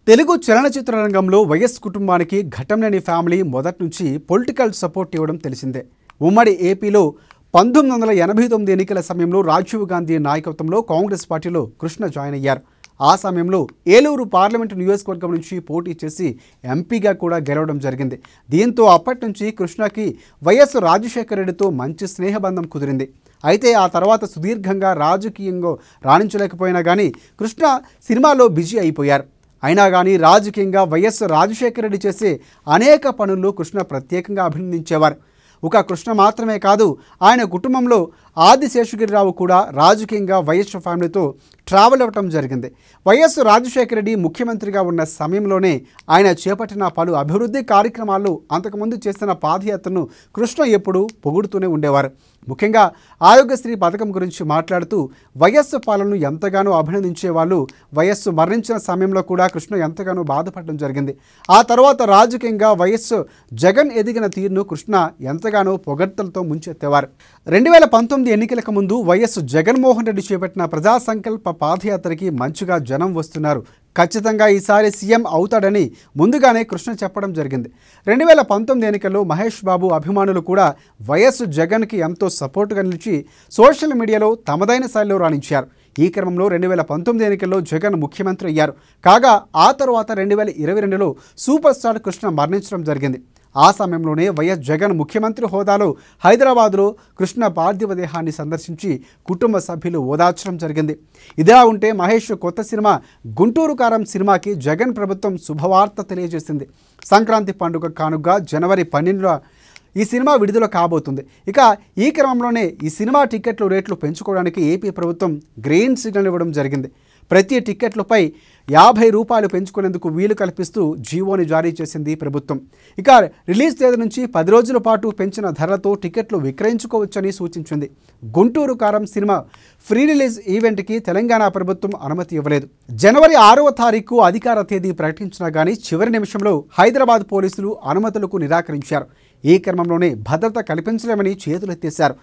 తెలుగు చలనచిత్ర రంగంలో వైఎస్ కుటుంబానికి ఘటంలేని ఫ్యామిలీ మొదటి నుంచి పొలిటికల్ సపోర్ట్ ఇవ్వడం తెలిసిందే. ఉమ్మడి ఏపీలో 1989 ఎన్నికల సమయంలో రాజీవ్ గాంధీ నాయకత్వంలో కాంగ్రెస్ పార్టీలో కృష్ణ జాయిన్ అయ్యారు. ఆ సమయంలో ఏలూరు పార్లమెంటు నియోజకవర్గం నుంచి పోటీ చేసి ఎంపీగా కూడా గెలవడం జరిగింది. దీంతో అప్పటి నుంచి కృష్ణకి వైఎస్ రాజశేఖర రెడ్డితో మంచి స్నేహబంధం కుదిరింది. అయితే ఆ తర్వాత సుదీర్ఘంగా రాజకీయంగా రాణించలేకపోయినా కానీ కృష్ణ సినిమాలో బిజీ అయిపోయారు. అయినా కానీ రాజకీయంగా వైఎస్ రాజశేఖర రెడ్డి చేసే అనేక పనుల్లో కృష్ణ ప్రత్యేకంగా అభినందించేవారు. ఒక కృష్ణ మాత్రమే కాదు, ఆయన కుటుంబంలో ఆదిశేషగిరిరావు కూడా రాజకీయంగా వైఎస్ ఫ్యామిలీతో ట్రావెల్ అవ్వటం జరిగింది. వైఎస్ రాజశేఖర రెడ్డి ముఖ్యమంత్రిగా ఉన్న సమయంలోనే ఆయన చేపట్టిన పలు అభివృద్ధి కార్యక్రమాలు, అంతకుముందు చేసిన పాదయాత్రను కృష్ణ ఎప్పుడూ పొగుడుతూనే ఉండేవారు. ముఖ్యంగా ఆరోగ్యశ్రీ పథకం గురించి మాట్లాడుతూ వైఎస్ పాలనను ఎంతగానో అభినందించే వాళ్ళు వైఎస్ మరణించిన సమయంలో కూడా కృష్ణ ఎంతగానో బాధపడడం జరిగింది. ఆ తర్వాత రాజకీయంగా వైఎస్ జగన్ ఎదిగిన తీరును కృష్ణ ఎంతగానో పొగడ్తలతో ముంచెత్తేవారు. 2019 ఎన్నికలకు ముందు వైఎస్ జగన్మోహన్ రెడ్డి చేపట్టిన ప్రజా సంకల్ప పాదయాత్రకి మంచిగా జనం వస్తున్నారు, ఖచ్చితంగా ఈసారి సీఎం అవుతాడని ముందుగానే కృష్ణ చెప్పడం జరిగింది. 2019 ఎన్నికల్లో మహేష్ బాబు అభిమానులు కూడా వైఎస్ జగన్కి ఎంతో సపోర్టుగా నిలిచి సోషల్ మీడియాలో తమదైన శైలిలో రాణించారు. ఈ క్రమంలో 2019 ఎన్నికల్లో జగన్ ముఖ్యమంత్రి అయ్యారు. కాగా ఆ తర్వాత 2022లో సూపర్ స్టార్ కృష్ణ మరణించడం జరిగింది. ఆ సమయంలోనే వైఎస్ జగన్ ముఖ్యమంత్రి హోదాలో హైదరాబాద్లో కృష్ణ పార్థివ దేహాన్ని సందర్శించి కుటుంబ సభ్యులు ఓదార్చడం జరిగింది. ఇదిలా ఉంటే మహేష్ కొత్త సినిమా గుంటూరు కారం సినిమాకి జగన్ ప్రభుత్వం శుభవార్త తెలియజేసింది. సంక్రాంతి పండుగ కానుగా జనవరి 12న ఈ సినిమా విడుదల కాబోతుంది. ఇక ఈ క్రమంలోనే ఈ సినిమా టికెట్లు రేట్లు పెంచుకోవడానికి ఏపీ ప్రభుత్వం గ్రీన్ సిగ్నల్ ఇవ్వడం జరిగింది. ప్రతి టికెట్లపై ₹50 పెంచుకునేందుకు వీలు కల్పిస్తూ జీవోని జారీ చేసింది ప్రభుత్వం. ఇక రిలీజ్ తేదీ నుంచి 10 రోజుల పాటు పెంచిన ధరలతో టికెట్లు విక్రయించుకోవచ్చని సూచించింది. గుంటూరు కారం సినిమా ఫ్రీ రిలీజ్ ఈవెంట్కి తెలంగాణ ప్రభుత్వం అనుమతి ఇవ్వలేదు. జనవరి 6వ తారీఖు అధికార తేదీ ప్రకటించినా కానీ చివరి నిమిషంలో హైదరాబాద్ పోలీసులు అనుమతులకు నిరాకరించారు. ఈ క్రమంలోనే భద్రత కల్పించలేమని చేతులెత్తేశారు.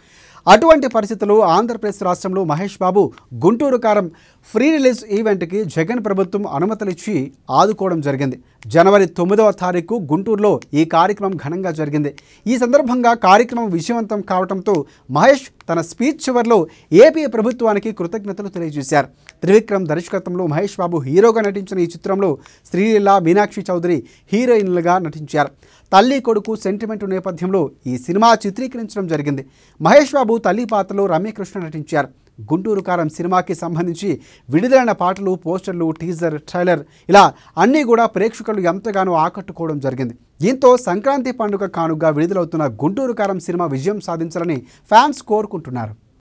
అటువంటి పరిస్థితుల్లో ఆంధ్రప్రదేశ్ రాష్ట్రంలో మహేష్ బాబు గుంటూరు కారం ఫ్రీ రిలీజ్ ఈవెంట్కి జగన్ ప్రభుత్వం అనుమతులిచ్చి ఆదుకోవడం జరిగింది. జనవరి 9వ తారీఖు గుంటూరులో ఈ కార్యక్రమం ఘనంగా జరిగింది. ఈ సందర్భంగా కార్యక్రమం విజయవంతం కావడంతో మహేష్ తన స్పీచ్ చివరిలో ఏపీ ప్రభుత్వానికి కృతజ్ఞతలు తెలియజేశారు. త్రివిక్రమ్ దర్శకత్వంలో మహేష్ బాబు హీరోగా నటించిన ఈ చిత్రంలో శ్రీలీల, మీనాక్షి చౌదరి హీరోయిన్లుగా నటించారు. తల్లి కొడుకు సెంటిమెంటు నేపథ్యంలో ఈ సినిమా చిత్రీకరించడం జరిగింది. మహేష్ బాబు తల్లి పాత్రలో రమ్యకృష్ణ నటించారు. గుంటూరు కారం సినిమాకి సంబంధించి విడుదలైన పాటలు, పోస్టర్లు, టీజర్, ట్రైలర్ ఇలా అన్నీ కూడా ప్రేక్షకులు ఎంతగానో ఆకట్టుకోవడం జరిగింది. దీంతో సంక్రాంతి పండుగ కానుగా విడుదలవుతున్న గుంటూరు కారం సినిమా విజయం సాధించాలని ఫ్యాన్స్ కోరుకుంటున్నారు.